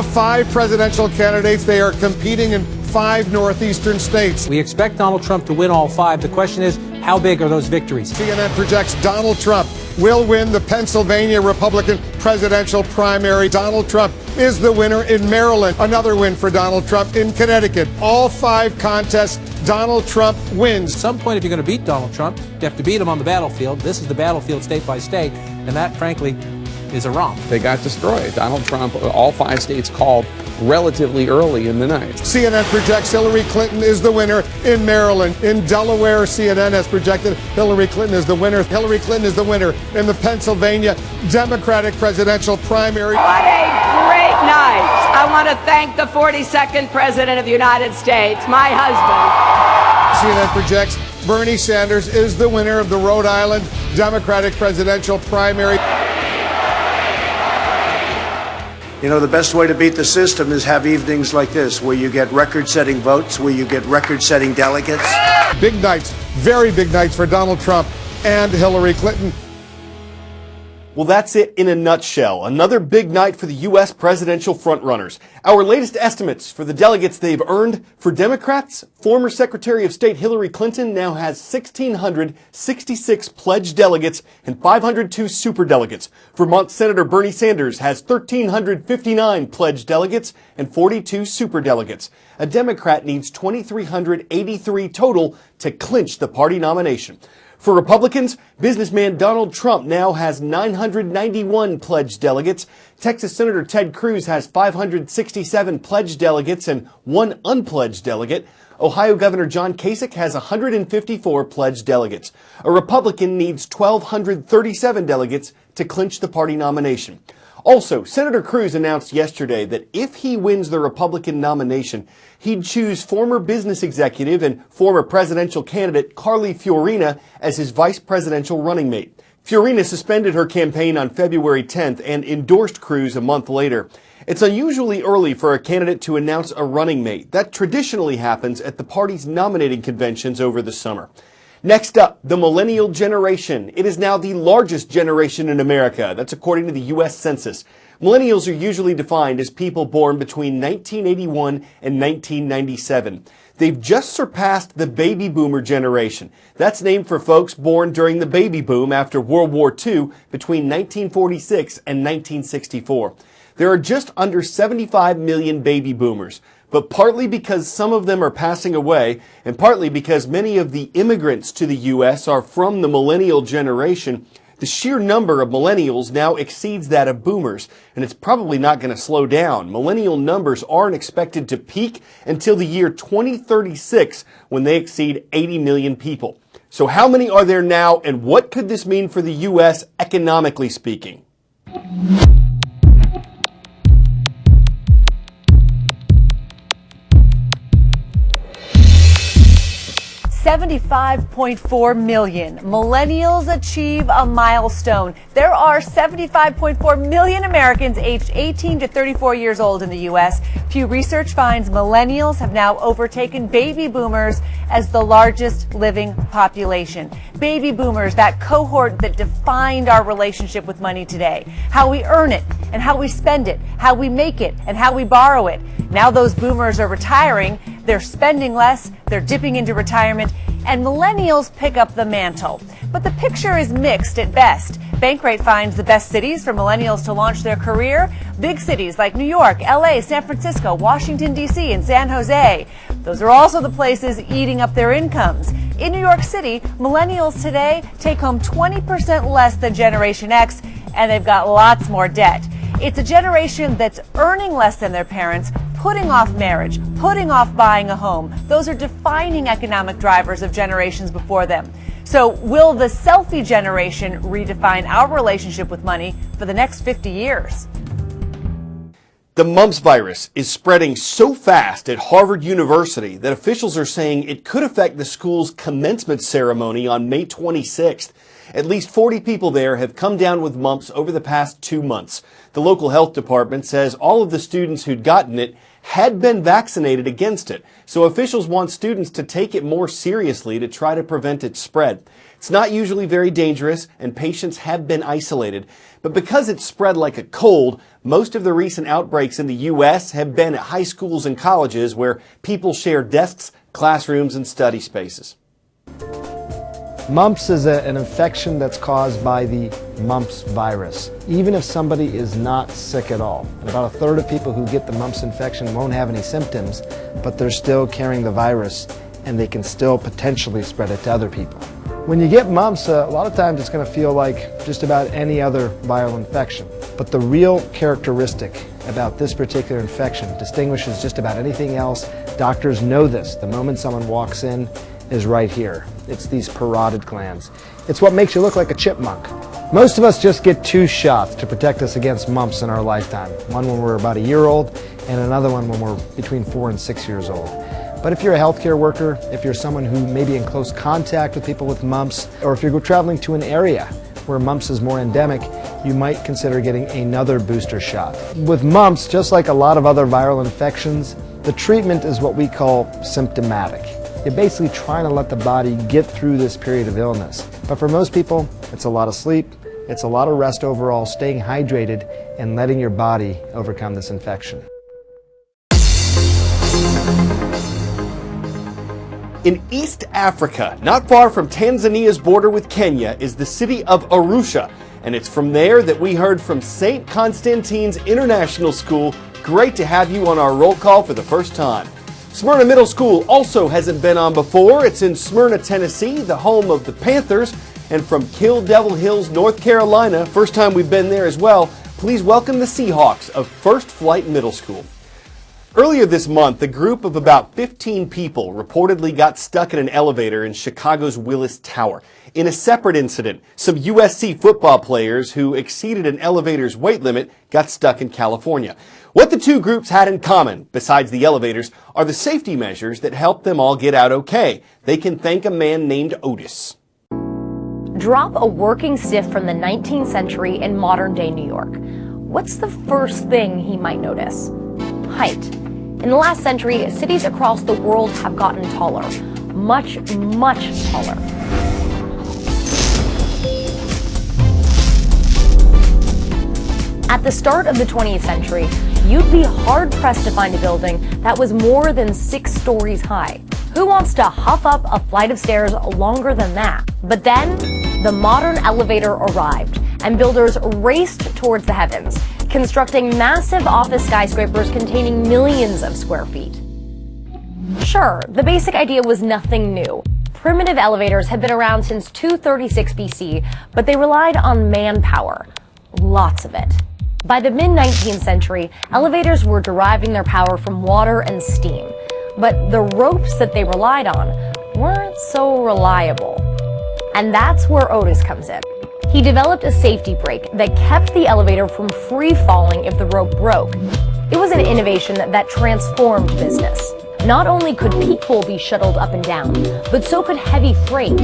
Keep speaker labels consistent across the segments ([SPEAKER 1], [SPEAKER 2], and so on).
[SPEAKER 1] The 5 presidential candidates, they are competing in 5 northeastern states.
[SPEAKER 2] We expect Donald Trump to win all 5. The question is, how big are those victories?
[SPEAKER 1] CNN projects Donald Trump will win the Pennsylvania Republican presidential primary. Donald Trump is the winner in Maryland. Another win for Donald Trump in Connecticut. All 5 contests, Donald Trump wins.
[SPEAKER 2] At some point, if you're going to beat Donald Trump, you have to beat him on the battlefield. This is the battlefield state by state, and that, frankly, is a romp.
[SPEAKER 3] They got destroyed. Donald Trump, all 5 states called relatively early in the night.
[SPEAKER 1] CNN projects Hillary Clinton is the winner in Maryland. In Delaware, CNN has projected Hillary Clinton is the winner. Hillary Clinton is the winner in the Pennsylvania Democratic presidential primary.
[SPEAKER 4] What a great night. I want to thank the 42nd President of the United States, my husband.
[SPEAKER 1] CNN projects Bernie Sanders is the winner of the Rhode Island Democratic presidential primary.
[SPEAKER 5] You know, the best way to beat the system is have evenings like this, where you get record-setting votes, where you get record-setting delegates.
[SPEAKER 1] Big nights, very big nights for Donald Trump and Hillary Clinton.
[SPEAKER 6] Well, that's it in a nutshell. Another big night for the U.S. presidential frontrunners. Our latest estimates for the delegates they've earned. For Democrats, former Secretary of State Hillary Clinton now has 1,666 pledged delegates and 502 superdelegates. Vermont Senator Bernie Sanders has 1,359 pledged delegates and 42 superdelegates. A Democrat needs 2,383 total to clinch the party nomination. For Republicans, businessman Donald Trump now has 991 pledged delegates. Texas Senator Ted Cruz has 567 pledged delegates and 1 unpledged delegate. Ohio Governor John Kasich has 154 pledged delegates. A Republican needs 1,237 delegates to clinch the party nomination. Also, Senator Cruz announced yesterday that if he wins the Republican nomination, he'd choose former business executive and former presidential candidate Carly Fiorina as his vice presidential running mate. Fiorina suspended her campaign on February 10th and endorsed Cruz a month later. It's unusually early for a candidate to announce a running mate. That traditionally happens at the party's nominating conventions over the summer. Next up, the millennial generation. It is now the largest generation in America. That's according to the U.S. Census. Millennials are usually defined as people born between 1981 and 1997. They've just surpassed the baby boomer generation. That's named for folks born during the baby boom after World War II between 1946 and 1964. There are just under 75 million baby boomers. But partly because some of them are passing away, and partly because many of the immigrants to the U.S. are from the millennial generation, the sheer number of millennials now exceeds that of boomers, and it's probably not going to slow down. Millennial numbers aren't expected to peak until the year 2036, when they exceed 80 million people. So how many are there now, and what could this mean for the U.S. economically speaking?
[SPEAKER 7] 75.4 million. Millennials achieve a milestone. There are 75.4 million Americans aged 18 to 34 years old in the U.S. Pew Research finds millennials have now overtaken baby boomers as the largest living population. Baby boomers, that cohort that defined our relationship with money today. How we earn it and how we spend it, how we make it and how we borrow it. Now those boomers are retiring. They're spending less, they're dipping into retirement, and millennials pick up the mantle. But the picture is mixed at best. Bankrate finds the best cities for millennials to launch their career. Big cities like New York, LA, San Francisco, Washington, D.C., and San Jose. Those are also the places eating up their incomes. In New York City, millennials today take home 20% less than Generation X, and they've got lots more debt. It's a generation that's earning less than their parents, putting off marriage, putting off buying a home. Those are defining economic drivers of generations before them. So will the selfie generation redefine our relationship with money for the next 50 years?
[SPEAKER 6] The mumps virus is spreading so fast at Harvard University that officials are saying it could affect the school's commencement ceremony on May 26th. At least 40 people there have come down with mumps over the past 2 months. The local health department says all of the students who'd gotten it had been vaccinated against it, so officials want students to take it more seriously to try to prevent its spread. It's not usually very dangerous, and patients have been isolated, but because it's spread like a cold, most of the recent outbreaks in the U.S. have been at high schools and colleges where people share desks, classrooms, and study spaces.
[SPEAKER 8] Mumps is an infection that's caused by the mumps virus, even if somebody is not sick at all. And about a third of people who get the mumps infection won't have any symptoms, but they're still carrying the virus, and they can still potentially spread it to other people. When you get mumps, a lot of times it's going to feel like just about any other viral infection. But the real characteristic about this particular infection distinguishes just about anything else. Doctors know this the moment someone walks in is right here. It's these parotid glands. It's what makes you look like a chipmunk. Most of us just get 2 shots to protect us against mumps in our lifetime. One when we're about a year old and another one when we're between 4 and 6 years old. But if you're a healthcare worker, if you're someone who may be in close contact with people with mumps, or if you're traveling to an area where mumps is more endemic, you might consider getting another booster shot. With mumps, just like a lot of other viral infections, the treatment is what we call symptomatic. You're basically trying to let the body get through this period of illness. But for most people, it's a lot of sleep, it's a lot of rest overall, staying hydrated, and letting your body overcome this infection.
[SPEAKER 6] In East Africa, not far from Tanzania's border with Kenya, is the city of Arusha. And it's from there that we heard from St. Constantine's International School. Great to have you on our roll call for the first time. Smyrna Middle School also hasn't been on before. It's in Smyrna, Tennessee, the home of the Panthers. And from Kill Devil Hills, North Carolina, first time we've been there as well, please welcome the Seahawks of First Flight Middle School. Earlier this month, a group of about 15 people reportedly got stuck in an elevator in Chicago's Willis Tower. In a separate incident, some USC football players who exceeded an elevator's weight limit got stuck in California. What the two groups had in common, besides the elevators, are the safety measures that helped them all get out okay. They can thank a man named Otis.
[SPEAKER 9] Drop a working stiff from the 19th century in modern-day New York. What's the first thing he might notice? Height. In the last century, cities across the world have gotten taller. Much, much taller. At the start of the 20th century, you'd be hard-pressed to find a building that was more than 6 stories high. Who wants to huff up a flight of stairs longer than that? But then, the modern elevator arrived, and builders raced towards the heavens, constructing massive office skyscrapers containing millions of square feet. Sure, the basic idea was nothing new. Primitive elevators had been around since 236 BC, but they relied on manpower. Lots of it. By the mid-19th century, elevators were deriving their power from water and steam. But the ropes that they relied on weren't so reliable. And that's where Otis comes in. He developed a safety brake that kept the elevator from free falling if the rope broke. It was an innovation that transformed business. Not only could people be shuttled up and down, but so could heavy freight.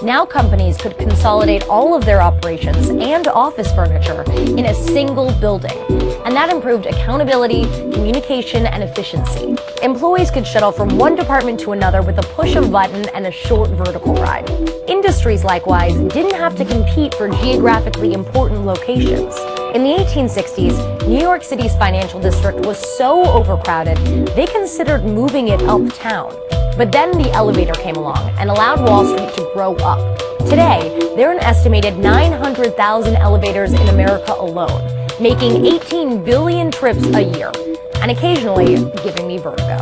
[SPEAKER 9] Now companies could consolidate all of their operations and office furniture in a single building. And that improved accountability, communication, and efficiency. Employees could shuttle from one department to another with a push of a button and a short vertical ride. Industries, likewise, didn't have to compete for geographically important locations. In the 1860s, New York City's financial district was so overcrowded, they considered moving it uptown. But then the elevator came along and allowed Wall Street to grow up. Today, there are an estimated 900,000 elevators in America alone, making 18 billion trips a year, and occasionally giving me vertigo.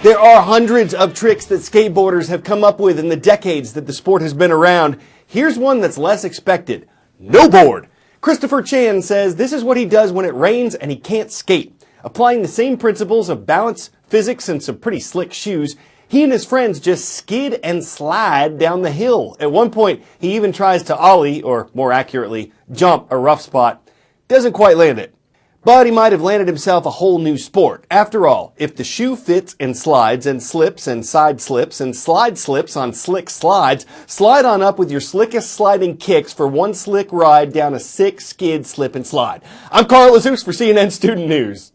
[SPEAKER 6] There are hundreds of tricks that skateboarders have come up with in the decades that the sport has been around. Here's one that's less expected. No board. Christopher Chan says this is what he does when it rains and he can't skate. Applying the same principles of balance, physics, and some pretty slick shoes, he and his friends just skid and slide down the hill. At one point, he even tries to ollie, or more accurately, jump a rough spot. Doesn't quite land it. But he might have landed himself a whole new sport. After all, if the shoe fits and slides and slips and side slips and slide slips on slick slides, slide on up with your slickest sliding kicks for one slick ride down a sick skid slip and slide. I'm Carl Azus for CNN Student News.